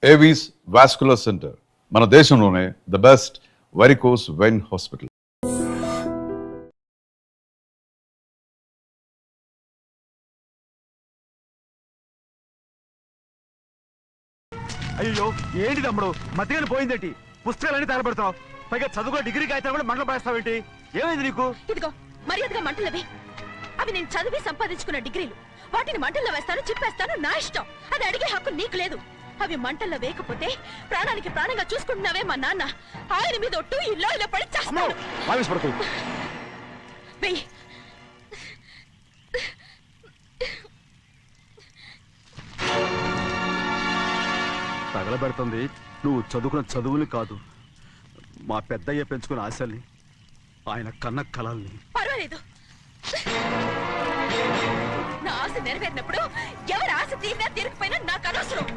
Avis vascular centre, మన దేశంలోనే the best varicose vein hospital. అయ్యో ఏంటి తమ్ముడు మధ్యలో పోయిందేంటి? పుస్తకాలన్నీ తగలబెడతావు, పైగా చదువుకో డిగ్రీ కాగితాలు కూడా మంటలు పడేస్తావేంటి? ఏమైంది నీకు? ఇదిగో మర్యాదగా మంటలవి. అవి నేను చదివి సంపాదించుకున్న డిగ్రీలు. వాటిని మంటల్లో వేస్తాను, చిప్పేస్తాను, నా ఇష్టం. అది అడిగే హక్కు నీకు లేదు. అవి మంటల్లో వేయకపోతే ప్రాణానికి ప్రాణంగా చూసుకుంటున్నావే మా నాన్న. ఆయన మీద ఒట్టు ఇల్లు ఇలా పడి చేస్తాను. వెయ్యి. తగలబెడుతుంది నువ్వు చదువుకున్న చదువుని కాదు, మా పెద్దయ్య పెంచుకున్న ఆశల్ని, ఆయన కన్న కలల్ని. పర్వాలేదు, నా ఆశ నెరవేరినప్పుడు ఎవరి ఆశ తీరినా తీరకపోయినా నాకు అనవసరం.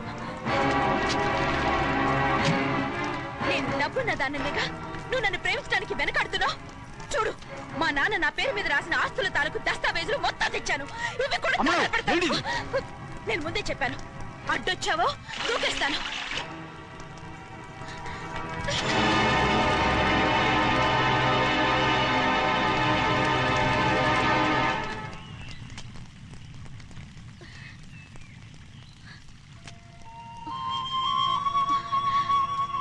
నేను డబ్బున్న దానిగా నువ్వు నన్ను ప్రేమించడానికి వెనకాడుతున్నావు. చూడు, మా నాన్న నా పేరు మీద రాసిన ఆస్తుల తాలూకు దస్తావేజులు మొత్తం తెచ్చాను. ఇవి కూడా నేను ముందే చెప్పాను, అడ్డొచ్చావో దూకేస్తాను.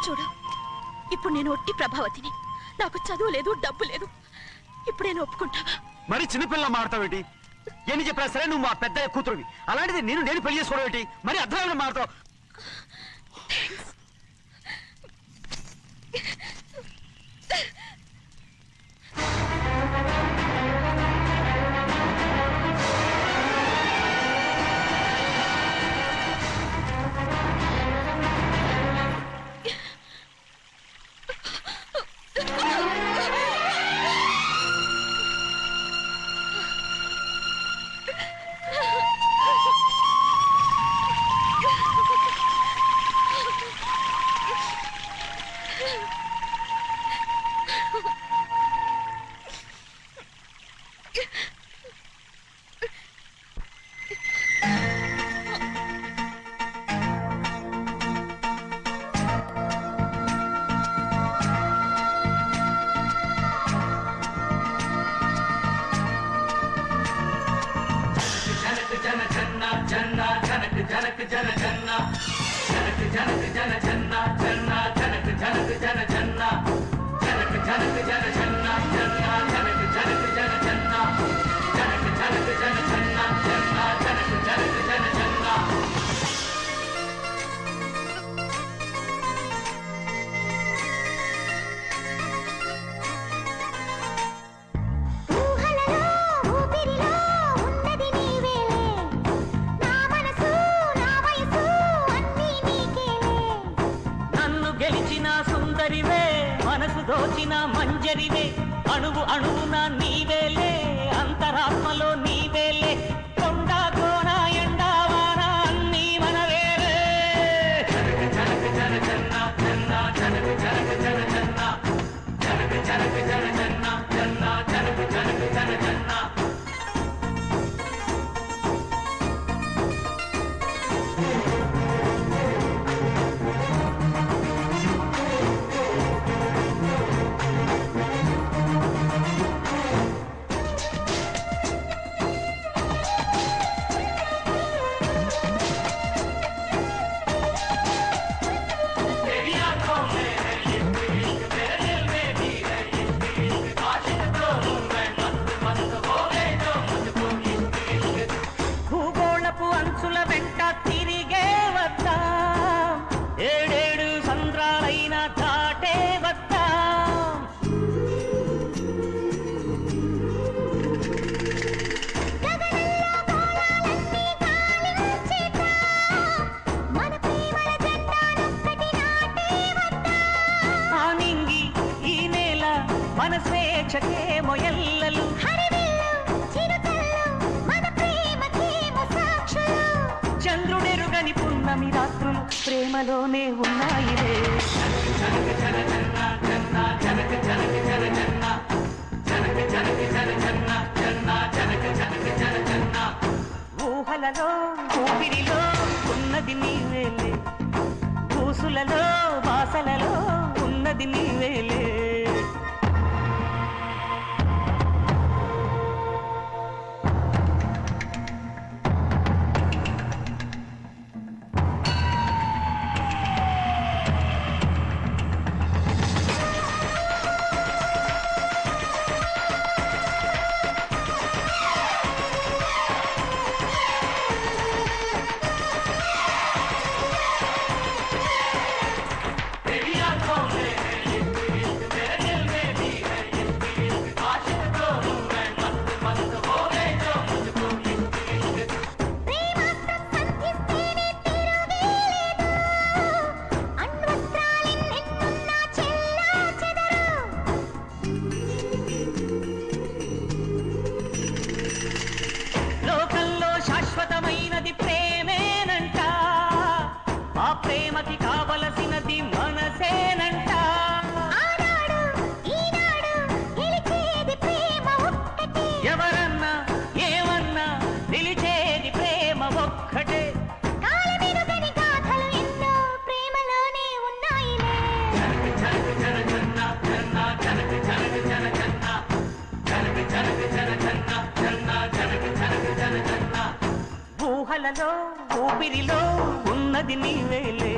చూడు, ఇప్పుడు నేను ఒట్టి ప్రభావతిని. నాకు చదువు లేదు, డబ్బు లేదు. ఇప్పుడు నేను ఒప్పుకుంటావా? మరి చిన్నపిల్ల మాడతావేటి? ఎన్ని చెప్పినా సరే నువ్వు మా పెద్ద కూతురువి. అలాంటిది నేను పెళ్లి చేసుకోవడం ఏంటి? మరి అర్థమైన మాడతావు. దోచిన మంజరివే, అణువు అణువున నీవేలే, అంతరాత్మలో నీవేలే, కొండ కోన ఎండావాన అన్నీ మనవేలే. జనక జనక జన జన్న జన్న జనక జనక జన జన్న జనక జనక జన జన్న జన్న జనక జనక జన జన్న. మన స్వేచ్ఛకే మొయల్లలు, చంద్రుడెరుగని పున్నమి రాత్రులు ప్రేమలోనే ఉన్నాయిలే. ఊహలలో ఊపిరిలో ఉన్నది నీవేలే, శ్వాసలలో ఉన్నది నీవేలే. శాశ్వతమైనది ప్రేమేనంట, ఆ ప్రేమకి కావలసినది మనసేనంట. ఎవరన్నా ఏమన్నా నిలిచేది ప్రేమ ఒక్కటే. ఊహలలో ఊపిరిలో ఉన్నది నీవేలే.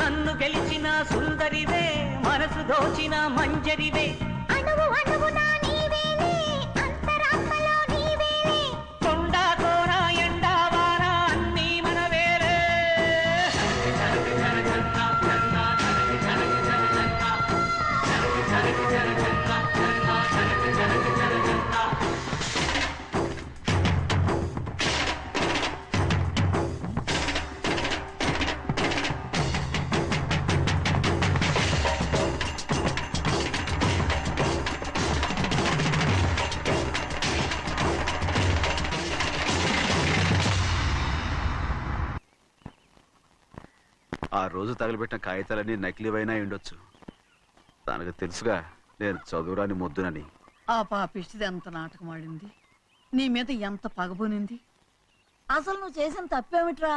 నన్ను గెలిచిన సుందరివే, మనసు దోచిన మంజరివే. కొండ కోన ఎండ వాన అన్నీ మనవేలే. ఆ రోజు తగలబెట్టిన కాగితాలన్నీ నకిలీవైనా ఉండొచ్చు. తనకు తెలుసుగా నేను చదువురాని మొద్దునని. ఆ పాపిష్టిది ఎంత నాటకం ఆడింది, నీ మీద ఎంత పగబోనింది. అసలు నువ్వు చేసిన తప్పేమిట్రా?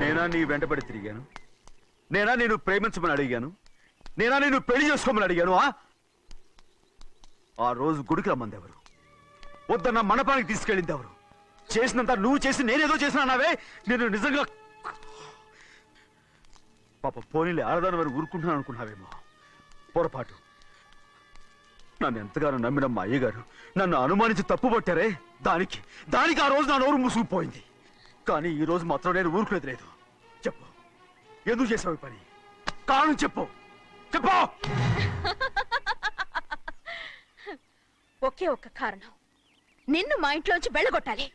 నేనా నీ వెంటబడి తిరిగాను? నేనా నేను ప్రేమించమని అడిగాను? నేనా నేను పెళ్లి చేసుకోమని అడిగాను? ఆ రోజు గుడికి రమ్మంది ఎవరు? వద్దన్న మండపానికి తీసుకెళ్ళింది ఎవరు? చేసినంత నువ్వు చేసి నేనేదో చేసిన అన్నావే. నేను నిజంగా పాప పోనీలే ఆడదాని వారు ఊరుకుంటున్నాను అనుకున్నావేమో. పొరపాటు. నన్ను ఎంతగానో నమ్మిన మా అయ్యగారు నన్ను అనుమానించి తప్పుపట్టారే, దానికి ఆ రోజు నా నోరు మూసుకుపోయింది. కానీ ఈ రోజు మాత్రం నేను ఊరుకునేది లేదు. చెప్పు, ఎందుకు చేసావు ఈ పని? కారణం చెప్పు. ఒకే ఒక్క కారణం, నిన్ను మా ఇంట్లోంచి వెళ్ళగొట్టాలి.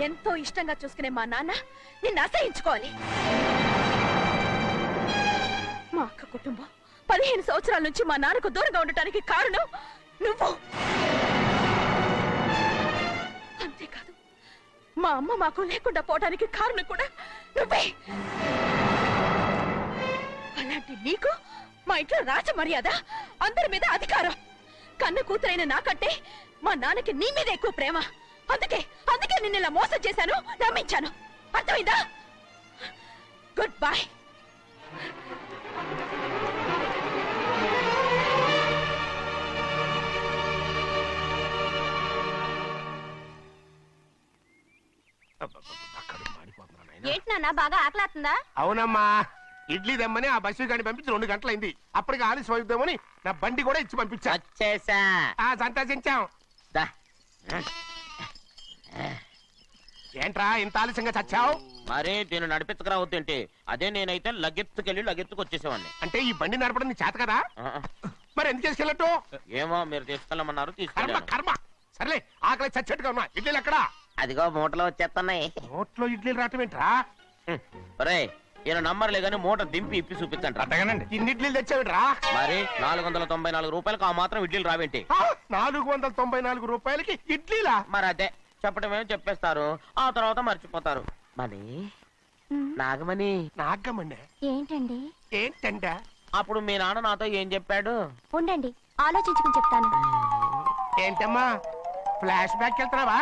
ఎంతో ఇష్టంగా చూసుకునే మా నాన్న నిన్ను అసహించుకోవాలి. మా అక్క కుటుంబం 15 సంవత్సరాల నుంచి మా నాన్నకు దూరంగా ఉండటానికి కారణం నువ్వు. అంతేకాదు, మా అమ్మ మాకు లేకుండా పోవడానికి కారణం కూడా నువ్వే. అలాంటి నీకు మా ఇంట్లో రాజ మర్యాద, అందరి మీద అధికారం. కన్న కూతురైన నాకంటే మా నాన్నకి నీ మీద ఎక్కువ ప్రేమ. అందుకే నిన్ను ఇలా మోసం చేశాను, నమ్మించాను. అర్థమైందా? Good bye. ఏంటి నాన్న, బాగా ఆకలాతుందా? అవునమ్మా, ఇడ్లీ దమ్మని ఆ బస్సు గాని పంపించి 2 గంటలైంది. అప్పటికి ఆలస్యం అవుతామని నా బండి కూడా ఇచ్చి పంపించా. సంతోషించాం. ఏంట్రా ఇంత ఆలస్యంగా చచ్చావు? మరే దీన్ని నడిపెత్తుకురావద్దేంటి? అదే నేనైతే లగెత్తుకు వచ్చేసేవాడిని. అంటే ఈ బండి నడపడం నీ చేత కదా? మరి ఎందుకు చేసుకెళ్ళట్టు? ఏమో మీరు తీసుకెళ్ళమన్నారు, కర్మ తీసుకెళ్ళాను. కర్మ. సర్లే, ఆకలి చచ్చట్టుగా ఉన్నా. ఇడ్లీలు ఎక్కడా? అదిగో మూటలో వచ్చేస్తున్నాయి. నోట్లో ఇడ్లీలు రావటం ఏంట్రా? ఒరే, ఈయన నంబర్లే గానీ మూట దింపి ఇప్పి చూపించండి. అట్టగానండి. ఇన్ని ఇడ్లీలు తెచ్చావిడ్రా? మరి 494 రూపాయలకు ఆ మాత్రం ఇడ్లీలు రావేంటి? 494 రూపాయలకి ఇడ్లీలా? మరి అదే చెప్పడమేమో చెప్పేస్తారు, ఆ తర్వాత మర్చిపోతారు. మనీ నాగమణి, నాగమ్మండి. ఏంటండి? ఏంటంట? అప్పుడు మీ నాన్న నాతో ఏం చెప్పాడు? ఉండండి, ఆలోచించుకుని చెప్తాను. ఏంటమ్మా ఫ్లాష్ బ్యాక్ వెళ్తున్నావా?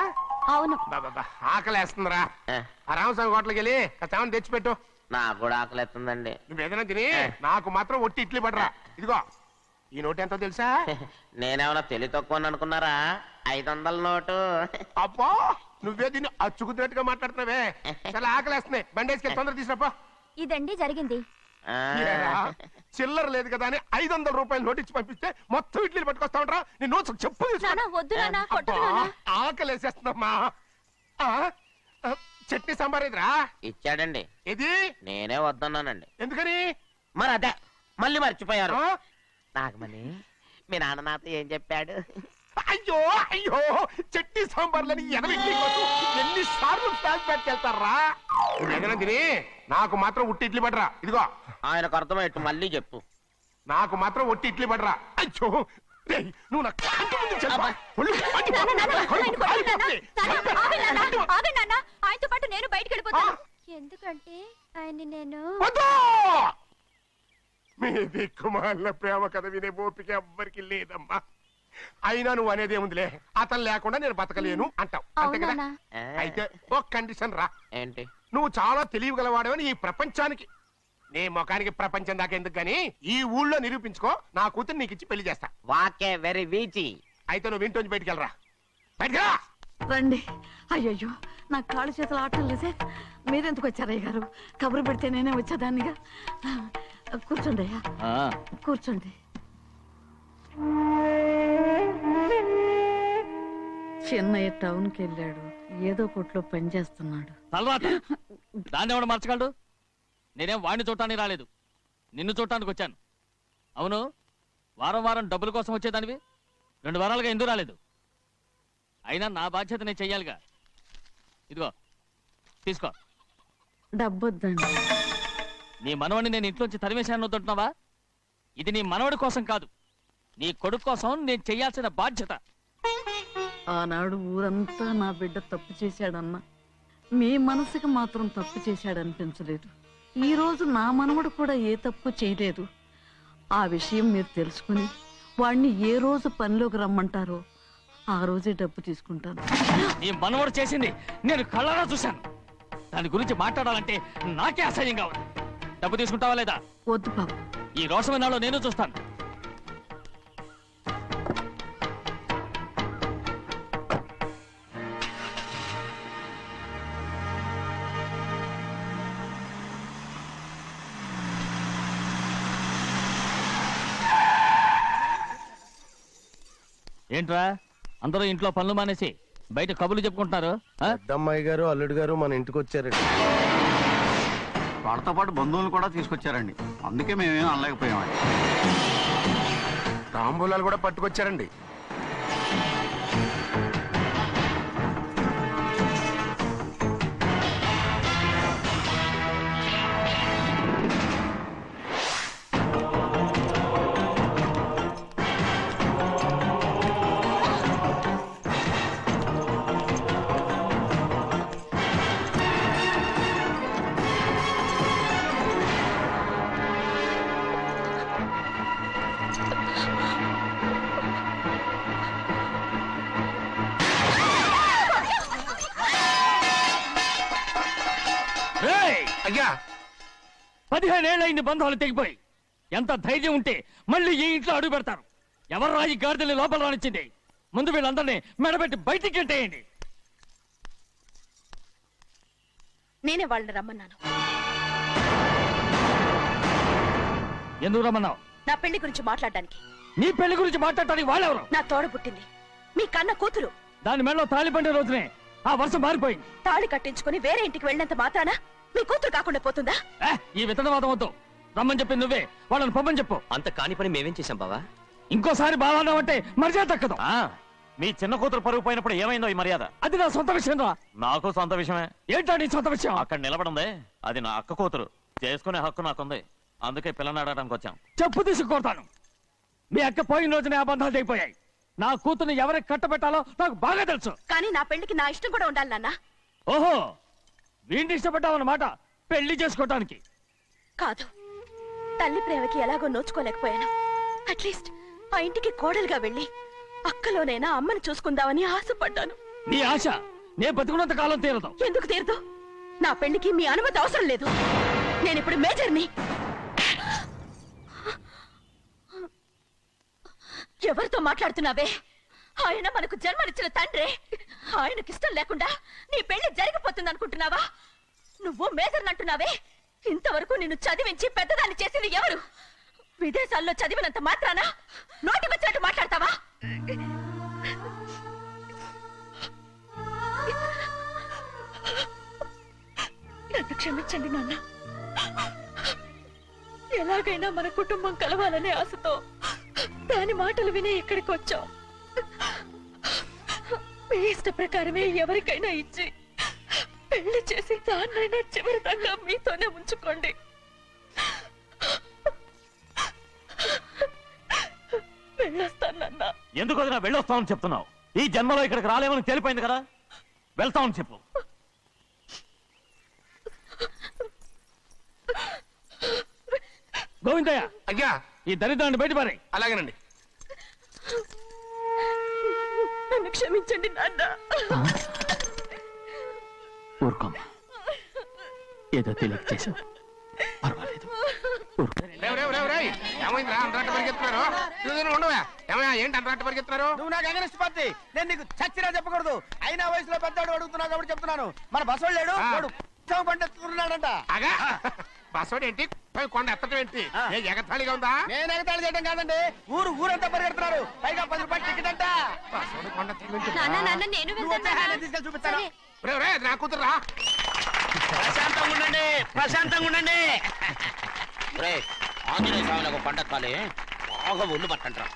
అవును. బాబా ఆకలేస్తుందిరా. ఆ, ఆ రామస్వామి హోటల్కి వెళ్ళి కాస్త తెచ్చిపెట్టు. నాకు కూడా ఆకలిస్తుందండి. నువ్వేదైనా తిని నాకు మాత్రం ఒట్టి ఇడ్లీ పడరా. ఇదిగో ఈ నోటు ఎంతో తెలుసా? నేనేమన్నా తెలివి తక్కువ అనుకున్నారా? 500 నోటు. అబ్బా నువ్వే దీన్ని అచ్చుకుతున్నట్టుగా మాట్లాడుతున్నావే. చాలా ఆకలేస్తున్నాయి, బండేసుకెళ్ళి తొందర తీసినప్పా. ఇదండి జరిగింది. ఆ, చిల్లర లేదు కదా అని 500 రూపాయలు నోటు ఇచ్చి పంపిస్తే మొత్తం ఇడ్లీలు పట్టుకొస్తా ఉంటా. నీ నోట్స్ చెప్పు తీసుకో. నానా వద్దు నానా, కొట్టకు అబ్బా, నానా. ఆకలేసేస్తుందమ్మా. ఆ, ఆ, చట్నీ సాంబార్ ఇదిరా. ఇచ్చాడండి, ఇది నేనే వద్దన్నానండి. ఎందుకని? మరి అదే మళ్ళీ మర్చిపోయారు. ఆ? నాగమణి మీ నాన్న నాతో ఏం చెప్పాడు? అయ్యో అయ్యో చట్నీ సాంబార్లని ఎన్నిసార్లు ఫ్లాష్ బ్యాక్ వెళ్తారా? నువ్వేదైనా తిని నాకు మాత్రం ఉట్టి ఇడ్లీ పడరా. ఇదిగో ఆయనకు అర్థమయ్యట్టు మళ్ళీ చెప్పు. నాకు మాత్రం ఒట్టి ఇడ్లీ పడరా. అయ్యో రేయ్, నువ్వు నా కంటి ముందు చెప్పా. ఒళ్ళు మండిపోతుంది. కడుపు కాలిపోతుంది. ఆగండి నాన్న, ఆయనతో పాటు నేను బయటికి వెళ్ళిపోతాను. ఎందుకంటే ఆయన్ని నేను వద్దు! మీ దిక్కుమాల ప్రేమ కథ వినే ఓపిక ఎవ్వరికి లేదమ్మా. అయినా నువ్వు అనేది ఏముందిలే, అతను లేకుండా నేను బతకలేను అంటావు అంతే కదా? అవునా? ఆ, అయితే ఒక కండిషన్ రా. ఏంటి? నువ్వు చాలా తెలియగలవాడవని ఈ ప్రపంచానికి, నీ ముఖానికి ప్రపంచం దాకా ఎందుకు గానీ ఈ ఊళ్ళో నిరూపించుకో. నా కూతురు నీకు ఇచ్చి పెళ్లి చేస్తా. వాకే వెరీ వీచి. అయితే నువ్వు ఇంటి నుంచి బయటికి వెళ్ళరా. బయటికి రా. రండి. అయ్యయ్యో నాకు కాళ్ళు చేతులు ఆటలు లేదే. మీరెందుకు వచ్చారయ్య గారు? కబురు పెడితే నేనే వచ్చేదాన్నిగా. కూర్చోండి అయ్యా, కూర్చోండి. చిన్నయ్య టౌన్కి వెళ్ళాడు, ఏదో కొట్లో పని చేస్తున్నాడు. తలరాత దాన్ని ఎవడు మార్చగలడు? నేనేం వాడిని చూడటానికి రాలేదు, నిన్ను చూడటానికి వచ్చాను. అవును, వారం వారం డబ్బుల కోసం వచ్చేదానివి 2 వారాలుగా ఎందుకు రాలేదు? అయినా నా బాధ్యత నేను చెయ్యాలిగా. ఇదిగో తీసుకో. డబ్బొద్దండి. నీ మనవడిని నేను ఇంట్లోంచి తరిమేశాను వద్దంటున్నావా? ఇది నీ మనవడి కోసం కాదు, నీ కొడుకు కోసం నేను చెయ్యాల్సిన బాధ్యత. ఆనాడు ఊరంతా నా బిడ్డ తప్పు చేశాడన్నా, మీ మనసుకి మాత్రం తప్పు చేశాడనిపించలేదు. ఈ రోజు నా మనవడు కూడా ఏ తప్పు చేయలేదు. ఆ విషయం మీరు తెలుసుకుని వాడిని ఏ రోజు పనిలోకి రమ్మంటారో ఆ రోజే డబ్బు తీసుకుంటాను. నీ మనవడు చేసింది నేను కళ్ళారా చూశాను. దాని గురించి మాట్లాడాలంటే నాకే అసహ్యంగా ఉంది. డబ్బు తీసుకుంటావా లేదా? వద్దు బాబు. ఈ రోషమైన నాలో నేను చూస్తాను. ఏంట్రా అందరూ ఇంట్లో పనులు మానేసి బయట కబుర్లు చెప్పుకుంటున్నారు? పెద్దమ్మాయి గారు అల్లుడు గారు మన ఇంటికి వచ్చారండి. వాళ్ళతో పాటు బంధువులు కూడా తీసుకొచ్చారండి, అందుకే మేమేం అనలేకపోయామండి. తాంబూలాలు కూడా పట్టుకొచ్చారండి. అయ్యా 15 ఏళ్ళైంది బంధాలు తెగిపోయి. ఎంత ధైర్యం ఉంటే మళ్ళీ ఈ ఇంట్లో అడుగు పెడతారు? ఎవరు రాయి గాడిదల్ని లోపల రానిచ్చింది? ముందు వీళ్ళందరినీ మెడబెట్టి బయటికి గెంటేయండి. నేనే వాళ్ళని రమ్మన్నాను. ఎందుకు రమ్మన్నావు? నా పెళ్లి గురించి మాట్లాడడానికి. నీ పెళ్లి గురించి మాట్లాడటానికి వాళ్ళెవరు? నా తోడ పుట్టింది, మీ కన్న కూతురు. దాని మెడలో తాళి పండే రోజునే ఆ వర్షం మారిపోయింది. తాళి కట్టించుకుని వేరే ఇంటికి వెళ్ళినంత మాత్రాన మీ కూతురు కాకుండా పోతుందా? ఈ విత్తనవాదం వద్దు. రమ్మని చెప్పి నువ్వే వాళ్ళని పంపని చెప్పు. అంత కాని పని మేమేం చేశాం బావా? ఇంకోసారి బావాన్నావంటే మర్యాద తక్కదు. మీ చిన్న కూతురు పరుగు పోయినప్పుడు ఏమైందో ఈ మర్యాద? అది నా సొంత విషయం రా. నాకు సొంత విషయమే. ఏంటో నీ సొంత విషయం? అక్కడ నిలబడిందే అది నా అక్క కూతురు. చేసుకునే హక్కు నాకుంది, అందుకే పిల్లని అడగడానికి వచ్చాం. చెప్పు తీసుకొడతాను. మీ అక్క పోయిన రోజునే అబద్ధాలు అయిపోయాయి. నా కూతుర్ని ఎవరికి కట్టబెట్టాలో నాకు బాగా తెలుసు. కానీ నా పెళ్లికి నా ఇష్టం కూడా ఉండాలి నాన్న. ఓహో, వీడిని ఇష్టపడ్డావన్నమాట పెళ్లి చేసుకోవటానికి. కాదు, తల్లి ప్రేమకి ఎలాగో నోచుకోలేకపోయాను. అట్లీస్ట్ ఆ ఇంటికి కోడలుగా వెళ్ళి అక్కలోనైనా అమ్మని చూసుకుందామని ఆశపడ్డాను. నీ ఆశ నే బతుకున్నంత కాలం తీరదు. ఎందుకు తీరదు? నా పెళ్లికి మీ అనుమతి అవసరం లేదు. నేను ఇప్పుడు మేజర్ని. ఎవరితో మాట్లాడుతున్నావే? ఆయన మనకు జన్మనిచ్చిన తండ్రే. ఆయనకిష్టం లేకుండా నీ పెళ్లి జరిగిపోతుంది అనుకుంటున్నావా? నువ్వు మేజర్ని అంటున్నావే. ఇంతవరకు నిన్ను చదివించి పెద్దదాన్ని చేసింది ఎవరు? విదేశాల్లో చదివినంత మాత్రాన నోటికొచ్చినట్టు మాట్లాడతావా? నన్ను క్షమించండి నాన్న. ఎలాగైనా మన కుటుంబం కలవాలనే ఆశతో దాని మాటలు వినే ఇక్కడికి వచ్చాం. మీ ఇష్ట ప్రకారమే ఎవరికైనా ఇచ్చి పెళ్లి చేసి దాన్నైనా చివరి దాకా మీతోనే ఉంచుకోండి. వెళ్ళొస్తానన్నా. ఎందుకు వదినా వెళ్ళొస్తామని చెప్తున్నావు? ఈ జన్మలో ఇక్కడికి రాలేమని తెలిపోయింది కదా, వెళ్తామని చెప్పు. గోవిందయ్య, అయ్యా, ఈ దరిద్రాన్ని బయటపడి. అలాగేనండి. నన్ను క్షమించండి నాన్న. ఊరుకోమ్మా, ఏదో తెలియక చేశావు, పర్వాలేదు. ఏమైందిరా అంతరాట పరిగెత్తున్నారు? ఉండవా? ఏమయ్యా, ఏంటి అంతరాట పరిగెత్తున్నారు? నువ్వు నాకు అగనిస్ట్ పార్టీ. నేను నీకు చచ్చినా చెప్పకూడదు. అయినా వయసులో పెద్దవాడు అడుగుతున్నావు కాబట్టి చెప్తున్నాను. మన బసవాడు లేడు, వాడు పండిస్తున్నాడంట. అగా బసోడు ఏంటి, కొండ ఎత్తడం ఏంటి? ఏ ఎగతాళిగా ఉందా? నేను ఎగతాళి చేయడం కాదండి, ఊరంతా పరిగెడుతున్నారు. పైగా 10 రూపాయలు టికెట్ అంట. బసోడు కొండ తీసుకెళ్ళి చూపిస్తాను. నా కూతురా. ప్రశాంతంగా ఉండండి, ప్రశాంతంగా ఉండండి. ఆంజనేయ స్వామికి పండగ కాలే బాగా ఒళ్ళు పట్టంటారా.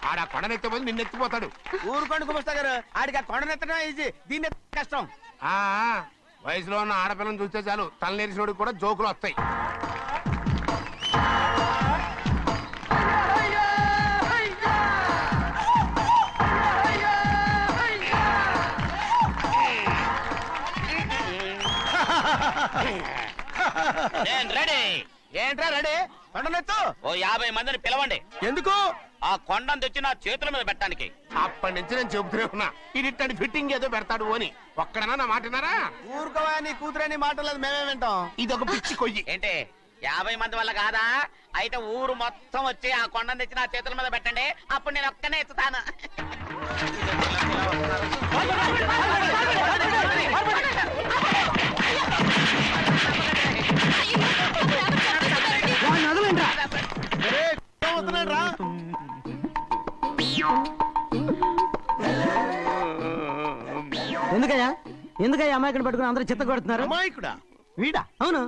ఆడ కొండనెత్తే పోయి నిన్నెత్తిపోతాడు. ఊరుకోండి కుమస్తా గారు, ఆడికి ఆ కొండనెత్తడం ఈజీ, దీన్ని కష్టం. వయసులో ఉన్న ఆడపిల్లని చూస్తే చాలు తలనేరిసినోడికి కూడా జోకులు వస్తాయి. రెడీ. ఏంట్రా రెడీ? కొండనెత్తు. ఓ 50 మందిని పిలవండి. ఎందుకు? ఆ కొండను తెచ్చి నా చేతుల మీద పెట్టడానికి. అప్పటి నుంచి నేను చెబుతూనే ఉన్నా, ఇది ఫిట్టింగ్ ఏదో పెడతాడు అని. ఒక్కడనా నా మాట విన్నారా? ఊరుకోవా, నీ కూతురని మాటలేదు మేమే వింటాం. ఇదొక పిచ్చి కొయ్యి. ఏంటి 50 మంది వల్ల కాదా? అయితే ఊరు మొత్తం వచ్చి ఆ కొండను తెచ్చి నా చేతుల మీద పెట్టండి, అప్పుడు నేను ఒక్కనే ఎత్తుతాను. ఎందుకయ్యా అమాయకుడు పట్టుకుని అందరూ చిత్త కొడుతున్నారు? అమాయకుడా? వీడా? అవును.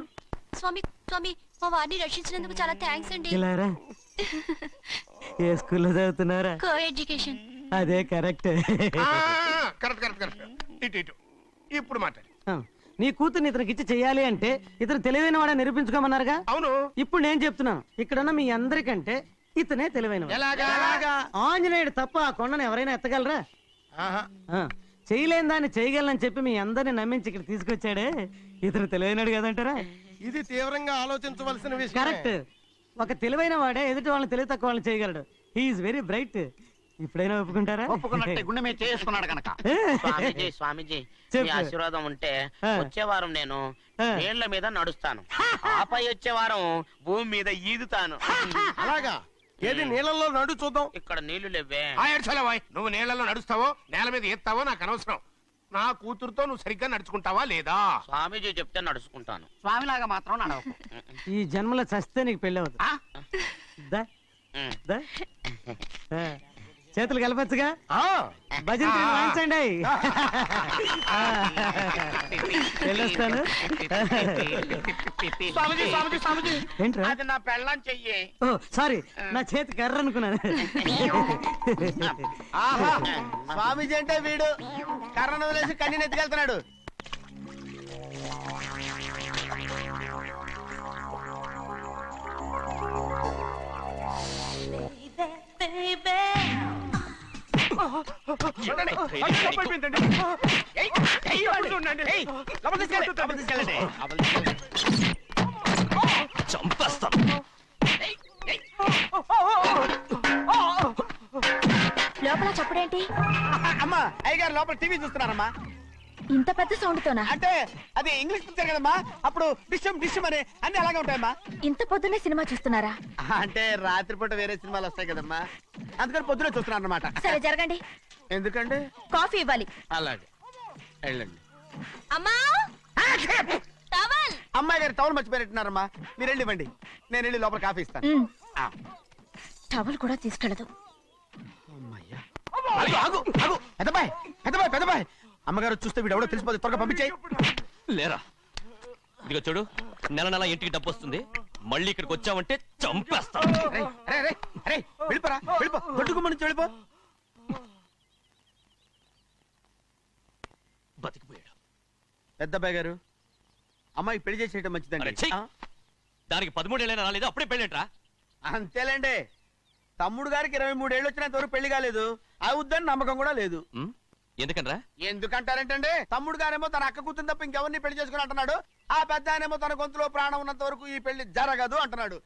స్వామి స్వామి, మా వారిని రక్షించినందుకు చాలా థ్యాంక్స్ అండి. ఇలారా, ఏ స్కూల్లో చదువుతున్నారా? Co education. అదే కరెక్ట్. Correct correct correct. ఇటు ఇప్పుడు మాట్లాడు. నీ కూతుర్ని ఇతనికి ఇచ్చి చెయ్యాలి అంటే ఇతను తెలివైన వాడని నిరూపించుకోమన్నారుగా. అవును. ఇప్పుడు నేను చెప్తున్నాను, ఇక్కడున్న మీ అందరికంటే ఇతనే తెలివైన. ఆంజనేయుడు తప్ప ఆ కొండను ఎవరైనా ఎత్తగలరా? చేయలేని దాన్ని చేయగలనని చెప్పి మీ అందరిని నమ్మించి ఇక్కడ తీసుకొచ్చాడే, ఇతను తెలివైనడు కదంటారా? ఇది తీవ్రంగా ఆలోచించవలసిన విషయం. కరెక్ట్. ఒక తెలివైన వాడే ఎదుటి వాళ్ళని తెలివి తక్కువ వాళ్ళని చేయగలడు. He is very bright. ఇప్పుడైనా ఒప్పుకుంటారా? ఒప్పుకున్నట్టే, గుండె మీద చేసుకున్నాడు కనుక. స్వామీజీ స్వామీజీ, మీ ఆశీర్వాదం ఉంటే వచ్చే వారం నేను నీళ్ల మీద నడుస్తాను, ఆపై వచ్చే వారం భూమి మీద ఈదుతాను. అలాగా? ఏది నీళ్ళల్లో నడు చూద్దాం. ఇక్కడ నీళ్లు లేవే. నువ్వు నీళ్లలో నడుస్తావో నేల మీద ఎత్తావో నాకు అనవసరం. నా కూతురుతో నువ్వు సరిగ్గా నడుచుకుంటావా లేదా? స్వామీజీ చెప్తే నడుచుకుంటాను. స్వామిలాగా మాత్రం నడవకు. ఈ జన్మలో చస్తే నీకు పెళ్ళి అవుతుంది. చేతులు కలపచ్చుగా భజన వాయించండి వెళ్ళొస్తాను ఏంట్రా అది నా పెళ్ళం చెయ్యి. ఓ సారీ నా చేతి కర్ర అనుకున్నాను ఆహా స్వామీజీ అంటే వీడు కర్రను వదిలేసి కన్నీ నెత్తికెళ్తున్నాడు. చంపేస్తాను. లోపల చప్పుడేంటి? అమ్మా అయ్యగారు లోపల టీవీ చూస్తున్నారమ్మా. ఇంత పెద్ద సౌండ్ తోనా? అంటే అది ఇంగ్లీష్ పిక్చర్ కదమ్మా, అప్పుడు డిస్టమ్ డిస్టమ్ అని అన్ని అలాగే ఉంటాయమ్మా. ఇంత పొద్దున్నే సినిమా చూస్తున్నారా? అంటే రాత్రిపూట వేరే సినిమాలు వస్తాయి కదమ్మా, అందుకని పొద్దునే చూస్తున్నాను అనమాట. సరే జరగండి. ఎందుకండి? కాఫీ ఇవ్వాలి. అలాగే వెళ్ళండి. అమ్మా టవల్. అమ్మాయి గారు టవల్ మర్చిపోయినట్టున్నారమ్మా, మీరు వెళ్ళి ఇవ్వండి, నేను వెళ్ళి లోపల కాఫీ ఇస్తాను. టవల్ కూడా తీసుకెళ్ళదు. పెద్దబాయ్ పెద్దబాయ్ పెద్దబాయ్, అమ్మగారు చూస్తే వీడు ఎవడో తెలిసిపోతే త్వరగా పంపించేయి. లేరా ఇదిగో చూడు, నెల నెల ఇంటికి డబ్బు వస్తుంది, మళ్ళీ ఇక్కడికి వచ్చావంటే చంపేస్తా. వెళ్ళిపోరా, వెళ్ళిపో, దొడ్డుకుమ్మ నుంచి వెళ్ళిపో. బతికిపోయాడు. పెద్దబాయ్ గారు, అమ్మాయి పెళ్లి చేసేయటం మంచిదండి. దానికి 13 ఏళ్ళైనా రాలేదు, అప్పుడే పెళ్ళేంట్రా? అంతేలేండి, తమ్ముడు గారికి 23 ఏళ్ళు వచ్చినంత వరకు పెళ్లి కాలేదు, అవుద్దని నమ్మకం కూడా లేదు. ఎందుకనరా? ఎందుకంటారేంటండి, తమ్ముడు గారేమో తన అక్క కూతురు తప్ప ఇంకెవరిని పెళ్లి చేసుకుని అంటున్నాడు, ఆ పెద్ద ఆయనేమో తన గొంతులో ప్రాణం ఉన్నంత వరకు ఈ పెళ్లి జరగదు అంటున్నాడు.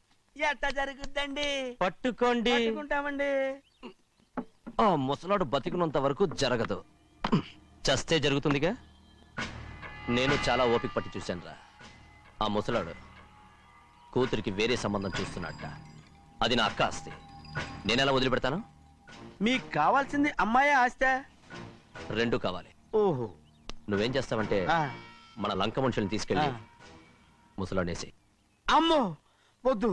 ఎట్ట జరుగుద్దండి? పట్టుకోండి. పట్టుకుంటామండి. ఆ ముసలాడు బతికినంత వరకు జరగదు, చస్తే జరుగుతుందిగా. నేను చాలా ఓపిక పట్టి చూశానురా. ఆ ముసలాడు కూతురికి వేరే సంబంధం చూస్తున్నట్ట. అది నా అక్క ఆస్తి, నేనెలా వదిలిపెడతాను? మీకు కావాల్సింది అమ్మాయి ఆస్తి? రెండు కావాలి. ఓహో, నువ్వేం చేస్తావంటే మన లంక మనుషుల్ని తీసుకెళ్ళి ముసలాడేసి. అమ్మో వద్దు,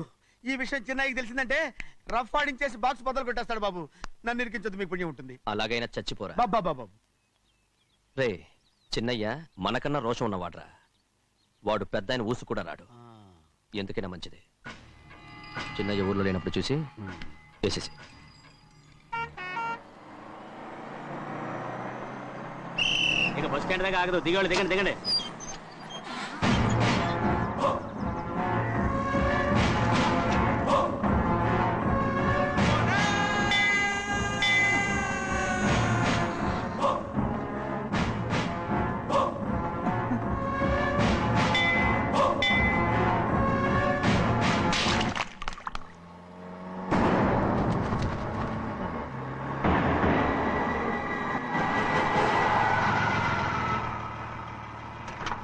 ఈ విషయం చిన్నయ్యకి తెలిసిందంటే రఫ్ ఆడించేసి బాక్స్ బదులు కొట్టేస్తాడు బాబు. నన్ను ఇరికించదు, మీకు పుణ్యం ఉంటుంది. అలాగైనా చచ్చిపోరా. బాబా బాబు రే, చిన్నయ్య మనకన్నా రోషం ఉన్నవాడ్రా. వాడు పెద్ద ఆయన ఊసు కూడా రాడు. ఎందుకైనా మంచిది చిన్నయ్య ఊర్లో లేనప్పుడు చూసి వేసేసి. ఇక బస్ స్టాండ్ దాకా ఆగదు, దిగండి దిగండి దిగండి.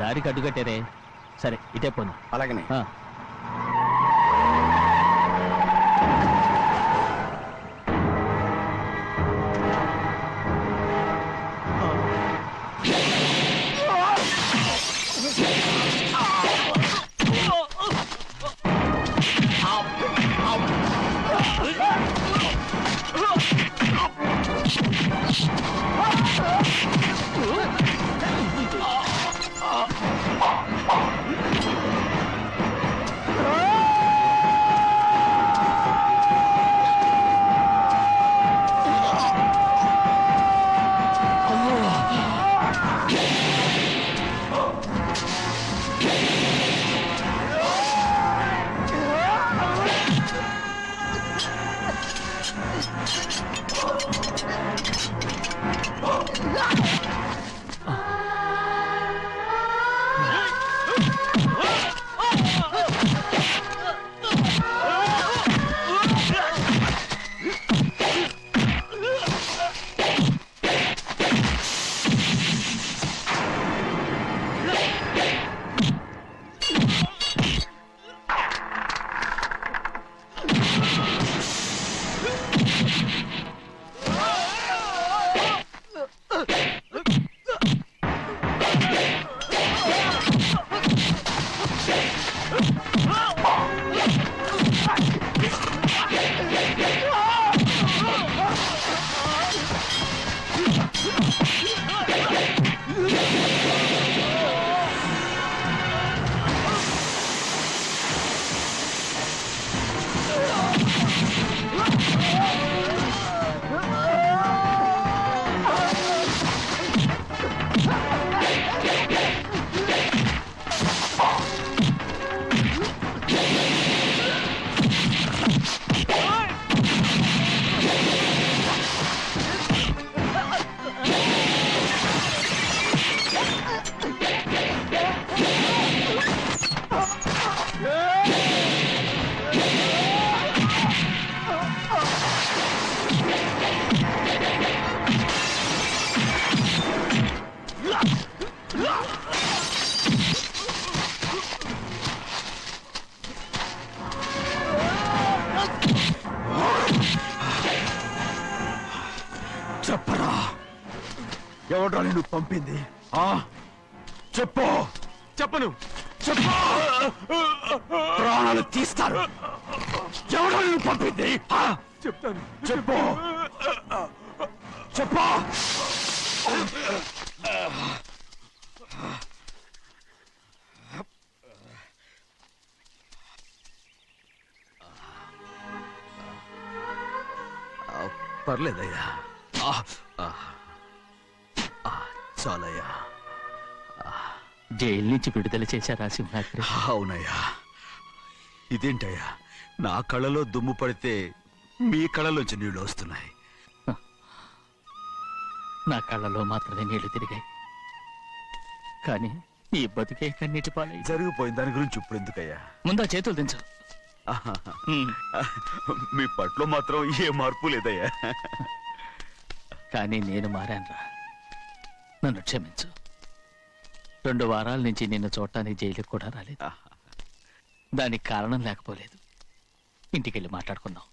దారికి అడ్డుకట్టారే. సరే ఇటే పోను. అలాగనే. ఎవడ్రా నిన్ను పంపింది? చెప్పు. చెప్పను. చెప్పు. ప్రాణాలు తీస్తారు. ఎవడో నిన్ను పంపింది? చెప్తాను. చెప్పు. చెప్పు. పర్లేదయ్యా. చాలయ్యా. జైలు నుంచి విడుదల చేశారా సింహాద్రి? అవునయ్యా. ఇదేంటయ్యా, నా కళ్ళలో దుమ్ము పడితే మీ కళ్ళలోంచి నీళ్లు వస్తున్నాయి. నా కళ్ళలో మాత్రమే నీళ్లు తిరిగాయి, కానీ నీ బతికే కన్నీటి పాలై. జరిగిపోయిన దాని గురించి ఇప్పుడు ఎందుకయ్యా? ముందా చేతులు దించు. మీ పట్లో మాత్రం ఏ మార్పు లేదయ్యా. కానీ నేను మారానురా, నన్ను క్షమించు. 2 వారాల నుంచి నిన్ను చూడటానికి జైలుకి కూడా రాలేదు. దానికి కారణం లేకపోలేదు. ఇంటికెళ్ళి మాట్లాడుకుందాం.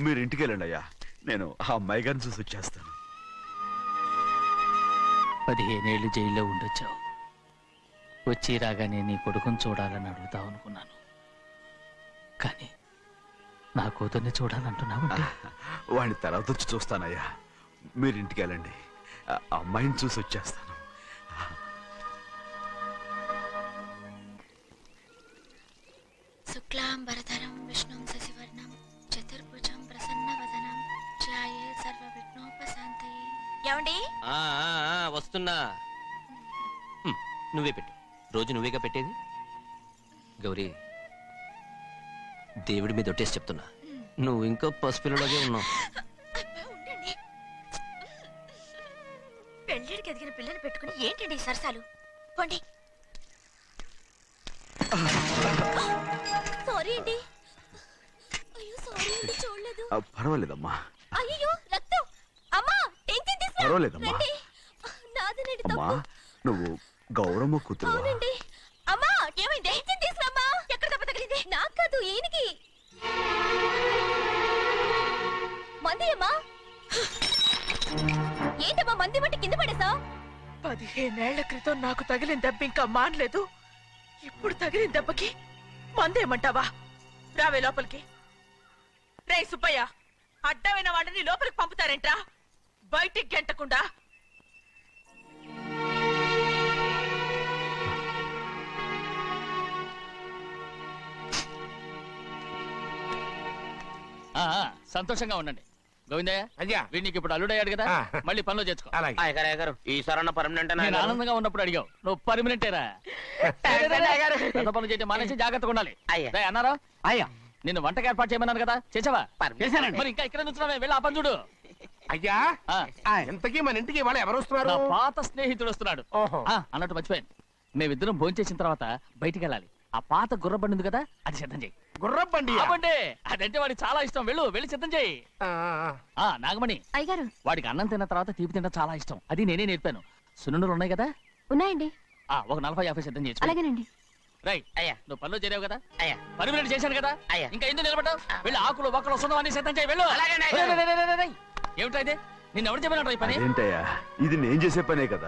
మీరు ఇంటికి వెళ్ళండి అయ్యా, నేను ఆ అమ్మాయి గారిని చూసి వచ్చేస్తాను. 15 ఏళ్ళు జైల్లో ఉండొచ్చావు. వచ్చి రాగానే నీ కొడుకుని చూడాలని అడుగుతావు అనుకున్నాను, కానీ నా కూతుర్ని చూడాలంటున్నావు. వాడిని తర్వాత వచ్చి చూస్తానయ్యా, మీరు ఇంటికి వెళ్ళండి. ఆ అమ్మాయిని చూసి వచ్చేస్తాను. శుక్లాంబరధరం విష్ణుం శశివర్ణం చతుర్భుజం ప్రసన్నవదనం ధ్యాయే సర్వవిఘ్నోపశాంతయే. ఏమండి? వస్తున్నా. నువ్వే పెట్టు. రోజు నువ్వేగా పెట్టేది. గౌరీ, దేవుడి మీద ఒట్టేసి చెప్తున్నా, నువ్వు ఇంకో పసిపిల్లలాగే ఉన్నావు. పెళ్ళిడికి ఎదిగిన పిల్లని పెట్టుకుని ఏంటండి సరసాలు? పోండి. సారీ అండి. అయ్యో సారీ అండి, చూడలేదు. పర్వాలేదమ్మా. అయ్యో రక్తం. అమ్మా టెన్షన్ తీసుకురా. పర్వాలేదమ్మా. రండి. నాదనండి అమ్మా, తప్పు. నువ్వు గౌరమ్మ కూతురు. అవునండి. అమ్మా ఏమైంది? టెన్షన్ తీసుకురామ్మా. ఎక్కడ దెబ్బ తగిలింది? నాకు కాదు, ఈయనకి. మంది అమ్మా. ఏంటమ్మా మంది బట్టి కింద పడేసా? 15 ఏళ్ల క్రితం నాకు తగిలిన దెబ్బ ఇంకా మానలేదు. ఇప్పుడు తగిలిన దెబ్బకి మందేమంటావా? రావే లోపలికి. రే సుబ్బయ్య, అడ్డమైన వాడిని లోపలికి పంపుతారేంట్రా? బయటికి గెంటకుండా. సంతోషంగా ఉండండి. గోవిందయ్య, అయ్యా, వీడికి ఇప్పుడు అల్లుడయ్యాడు కదా, మళ్ళీ పనిలో చేర్చుకో. ఈసారి పర్మనెంట్ నేను ఆనందంగా ఉన్నప్పుడు అడిగావు, నువ్వు పర్మనెంటేరా. పెద్ద పనులు చేయడం మానేసి జాగ్రత్తగా ఉండాలి. రేయ్ అన్నారా? అయ్యా, నిన్ను వంటకి ఏర్పాటు చేయమన్నాను కదా, చేసావా? చేశానండి. మరి ఇంకా ఇక్కడ నుంచున్నావే, వెళ్ళి ఆ పని చూడు. అయ్యా, ఇంతకీ మన ఇంటికి వాళ్ళు ఎవరు వస్తున్నారు? నా పాత స్నేహితుడు వస్తున్నాడు. ఓహో. అన్నట్టు మర్చిపోయాను, మేమిద్దరం భోంచేసిన తర్వాత బయటికి వెళ్ళాలి. ఆ పాత గుర్రబండి ఉంది కదా, అది సిద్ధం చేయి. గుర్రబండి? అదంటే వాడికి చాలా ఇష్టం. వెళ్ళి సిద్ధం చేయి. నాగమణి, అయ్యగారు, వాడికి అన్నం తిన్న తర్వాత తీపి తినడం చాలా ఇష్టం. అది నేనే నేర్పాను. సున్నుండలు ఉన్నాయి కదా? ఉన్నాయండి. ఒక 40-50 సిద్ధం చేసి. అలాగేనండి. రైట్. అయ్యా, నువ్వు పనులు చేరావు కదా, అయ్యా, పర్మినెంట్ చేశాను కదా, అయ్యా, ఇంకా ఎందుకు నిలబడ్డావు? వెళ్ళి ఆకులు బొక్కలు సున్నవన్నీ సిద్ధం చేయి. వెళ్ళు. ఏమిటా ఇది? నిన్ను ఎవరు చెప్పినట్టు ఈ పని? ఏంటయ్యా, ఇది నేను చేసే పనే కదా.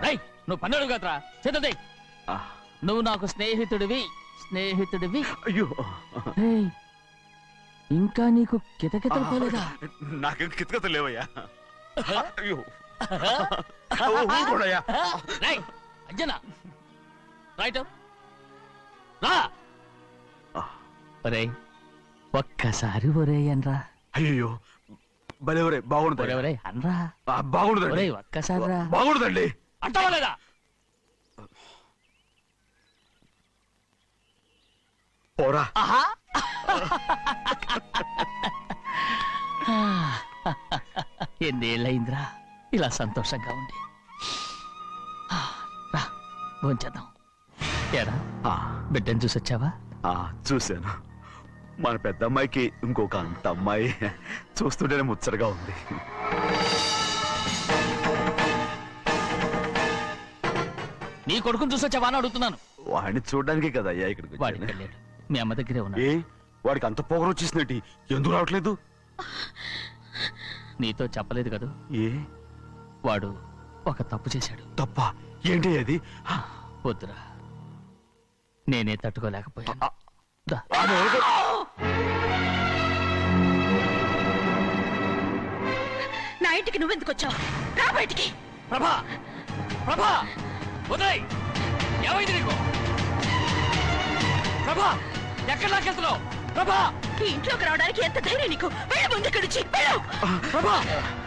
నువ్వు పన్నుడు కదరా, సిద్ధం చేయి. నువ్వు నాకు స్నేహితుడివి. అయ్యో, ఇంకా నీకు కితకితలు పోలేదా? నాకేం కితకితలు లేవయ్యా. అయ్యో, అంజనా రైట్ రా. ఒరేయ్, ఒక్కసారి ఒరే అనరా. అయ్యో, భలే ఒరే, బాగుంటుంది. ఒరే అనరా. బాగుండదండి. ఒక్కసారి రా. బాగుండదండి. అంటావా లేదా? పోరా. ఎన్నేళ్ళయిందిరా ఇలా సంతోషంగా ఉండి. రా భోంచేద్దాం. ఏరా, బిడ్డను చూసొచ్చావా? చూశాను. మన పెద్ద అమ్మాయికి ఇంకొక అంత అమ్మాయి. చూస్తుంటేనే ముచ్చటగా ఉంది. నీ కొడుకుని చూసొచ్చావా అని అడుగుతున్నాను. వాడిని చూడడానికి కదా అయ్యా ఇక్కడికి వాడికి వెళ్ళాడు. మీ అమ్మ దగ్గరే ఉన్నా. వాడికి అంత పొగరు వచ్చేసినట్టు ఎందుకు రావట్లేదు? నీతో చెప్పలేదు కదా. ఏ వాడు ఒక తప్పు చేశాడు. తప్ప ఏంటి అది? వద్దురా, నేనే తట్టుకోలేకపోయాను. దా. నా ఇంటికి నువ్వెందుకు వచ్చావు? రా బయటికి. ప్రభా, ప్రభా, ఉదయ్, ఏమైంది నీకు? ప్రభా, ఎక్కడ లాకెళ్తున్నావు? ప్రభా, ఈ ఇంట్లోకి రావడానికి ఎంత ధైర్యం నీకు? వెళ్ళు ముందు ఇక్కడి నుంచి, వెళ్ళు. ప్రభా,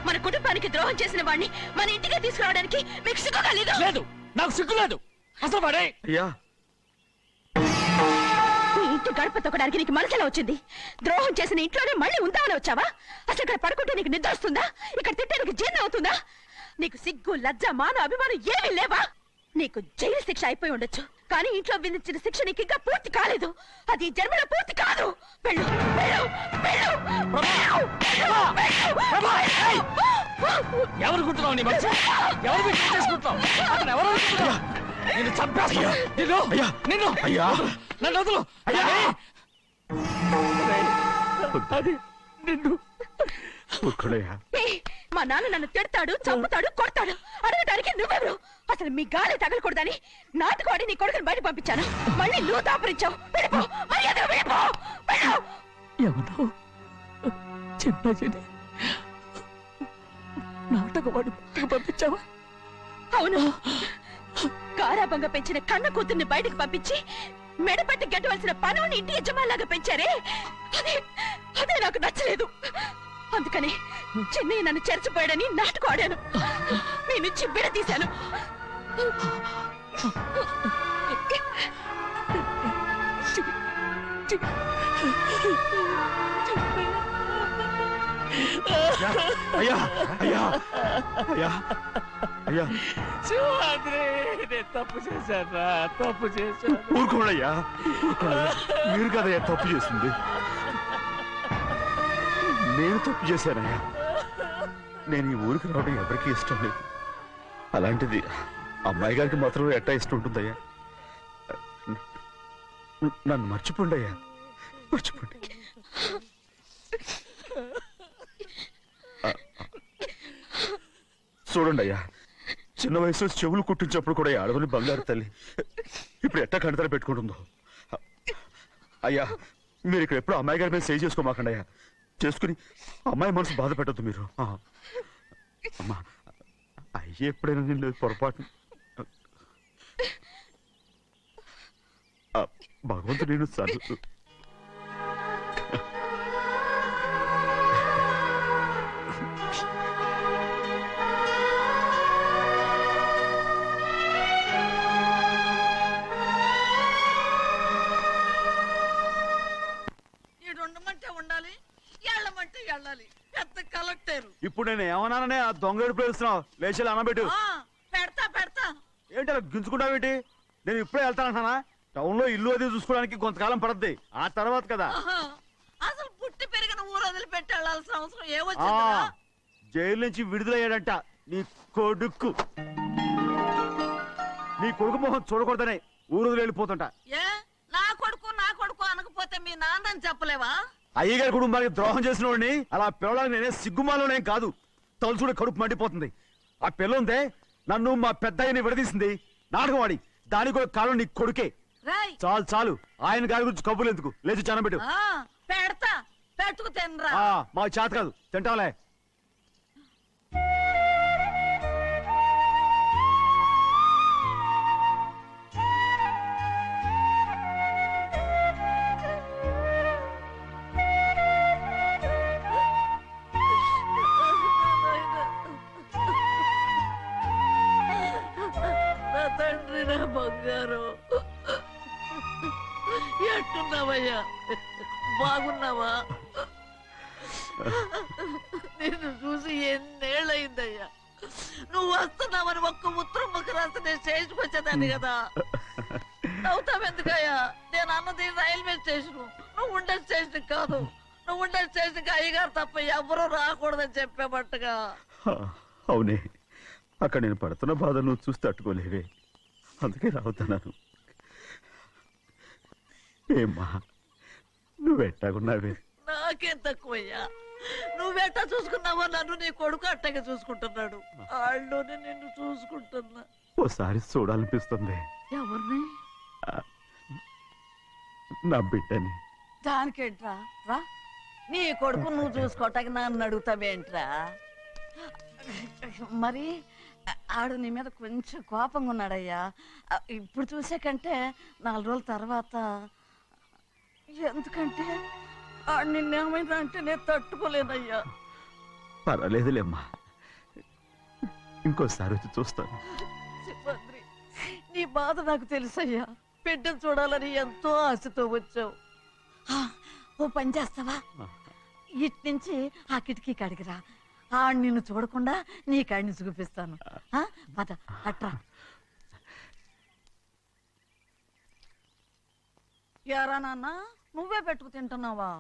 మన కుటుంబానికి ద్రోహం చేసిన వాడిని మన ఇంటికి తీసుకురావడానికి మీకు సిగ్గుగా లేదు? లేదు, నాకు సిగ్గు లేదు. అసలు వాడే అయ్యా, ఈ ఇంటి గడప తొక్కడానికి నీకు మనసులో వచ్చింది. ద్రోహం చేసిన ఇంట్లోనే మళ్ళీ ఉందామని వచ్చావా? అసలు ఇక్కడ పడుకుంటే నీకు నిద్ర వస్తుందా? ఇక్కడ తింటే నీకు జీర్ణం అవుతుందా? నీకు సిగ్గు, లజ్జ, మాన, అభిమానం ఏమీ లేవా? నీకు జైలు శిక్ష అయిపోయి ఉండొచ్చు, కానీ ఇంట్లో విధించిన శిక్ష నీకు ఇంకా పూర్తి కాలేదు. అది ఈ జన్మలో పూర్తి కాదు. వెళ్ళు, వెళ్ళు, వెళ్ళు, వెళ్ళు, వెళ్ళు, వెళ్ళు. ఎవరు కుట్టున్నావు? నీ మంచి ఎవరు పెట్టి చేసుకుంటున్నావు? అతను ఎవరు అనుకుంటున్నావు? నిన్ను చంపేస్తా. నిన్ను అయ్యా, నన్ను వదులు. అది నిన్ను ఊరుకోడయ్యా. ఏయ్, మా నాన్న నన్ను తిడతాడు, చంపుతాడు, కొడతాడు. అడగడానికి నువ్వెవరు? అసలు మీ గాలి తగలకూడదని నాటుకోడి నీ కొడుకుని బయట పంపించాను. మళ్ళీ నువ్వు దాపరించావు. వెళ్ళిపో, మర్యాదగా వెళ్ళిపో, వెళ్ళు. ఎవరు చిన్న నాటకవాడి పంపించావా? అవును, గారాబంగా పెంచిన కన్న కూతుర్ని బయటకు పంపించి మెడపట్టి గెట్టవలసిన పనుని ఇంటి యజమానిలాగా పెంచారే, అదే నాకు నచ్చలేదు. అందుకని చిన్నయ్య నన్ను చెరచిపోయాడని నాటకం ఆడాను. మీ నుంచి విడదీశాను. అయ్యా, అయ్యా, అయ్యా, అయ్యా, శివాద్రి, నేను తప్పు చేశాను, తప్పు చేశాను. ఊరుకోడయ్యా, మీరు కదయ్యా తప్పు చేసింది. నేను తప్పు చేశానయ్యా. నేను ఈ ఊరికి రావడం ఎవరికీ ఇష్టం లేదు. అలాంటిది అమ్మాయి గారికి మాత్రం ఎట్టా ఇష్టం ఉంటుందయ్యా. నన్ను మర్చిపోండి అయ్యా, మర్చిపోండి. చూడండి అయ్యా, చిన్న వయసులో చెవులు కుట్టించినప్పుడు కూడా ఆడవని బంగారు తల్లి ఇప్పుడు ఎట్టా కంటతర పెట్టుకుంటుందో. అయ్యా, మీరు ఇక్కడ ఎప్పుడు అమ్మాయి గారి మీద సేవ్ చేసుకోమాకండి అయ్యా. చేసుకుని అమ్మాయి మనసు బాధ పెట్టద్దు మీరు. అమ్మా, అయ్యే ఎప్పుడైనా నేను పొరపాటు భగవంతుడు నేను సార్. ఉండాలి, ఎళ్ళమంటే వెళ్ళాలి. పెద్ద కలెక్టర్. ఇప్పుడు నేను ఏమన్నాననే ఆ దొంగ ఎడుపు వేస్తున్నావు? లేచి అనబెట్టు. పెడతా పెడతా. ఏంటి అలా గించుకుంటావేంటి? నేను ఇప్పుడే వెళ్తానంటానా? టౌన్ లో ఇల్లు అది చూసుకోవడానికి కొంతకాలం పడద్ది, ఆ తర్వాత కదా. అసలు పుట్టి పెరిగిన ఊరు వదిలిపెట్టి వెళ్ళాల్సిన అవసరం ఏమొచ్చిందా? జైలు నుంచి విడుదలయ్యాడంట నీ కొడుకు. నీ కొడుకు మొహం చూడకూడదనే ఊరు వదిలి వెళ్ళిపోతుంటా. ఏ నా కొడుకు అనకపోతే మీ నాన్నని చెప్పలేవా? అయ్యగారి కుటుంబానికి ద్రోహం చేసిన వాడిని అలా పిల్లడానికి నేనే సిగ్గుమాలోనేం కాదు. తలుచుడు కడుపు మండిపోతుంది. ఆ పిల్లందే నన్ను మా పెద్దయ్యని విడదీసింది. నాటకం వాడి దానికి కూడా కాలం నీ కొడుకే. చాలు చాలు, ఆయన గారి గురించి కబుర్లు ఎందుకు? లేచి చనబెట్టు. పెడతా, పెట్టుకు తినరా. మా చేత కాదు, తింటాలే. తండ్రి, నా బంగారు, ఎట్టున్నావయ్యా? బాగున్నావా? నిన్ను చూసి ఎన్నేళ్ళయిందయ్యా. నువ్వు వస్తున్నావని ఒక్క ఉత్తరం ముక్క రాస్తే నేను స్టేషన్కి వచ్చేదాన్ని కదా. నవ్వుతావెందుకయ్యా? నేను అన్నది రైల్వే స్టేషన్, నువ్వు ఉండే స్టేషన్ కాదు. నువ్వు ఉండే స్టేషన్కి అయ్యగారు తప్ప ఎవరూ రాకూడదని చెప్పేమట్టుగా. అవునే, అక్కడ నేను పడుతున్న బాధ నువ్వు చూసి తట్టుకోలేవే, అందుకే రావుతున్నాను. ఏమ్మా, నువ్వు ఎట్టాగున్నావే? నాకేం తక్కువయ్యా. నువ్వెట్టా చూసుకున్నావో నన్ను నీ కొడుకు అట్టగా చూసుకుంటున్నాడు. వాళ్ళలోనే నిన్ను చూసుకుంటున్నా. ఓసారి చూడాలనిపిస్తుంది ఎవరిని? నా బిడ్డని. దానికేంట్రా? రా, నీ కొడుకు నువ్వు చూసుకోవటానికి నన్ను అడుగుతావేంట్రా? మరి ఆడు నీ మీద కొంచెం కోపంగా ఉన్నాడయ్యా. ఇప్పుడు చూసే కంటే 4 రోజుల తర్వాత. ఎందుకంటే ఆడు నిన్నేమైనా అంటే నేను తట్టుకోలేనయ్యా. పర్వాలేదులేమ్మా, ఇంకోసారి వచ్చి చూస్తాను. సింహాద్రి, నీ బాధ నాకు తెలుసయ్యా. బిడ్డను చూడాలని ఎంతో ఆశతో వచ్చావు. ఓ పని చేస్తావా? ఇటు నుంచి ఆ కిటికీ కడిగిరా. ఆడు నిన్ను చూడకుండా నీ కాడిని చూపిస్తాను. పద అట్రా. యారా నాన్న, నువ్వే పెట్టుకు తింటున్నావా?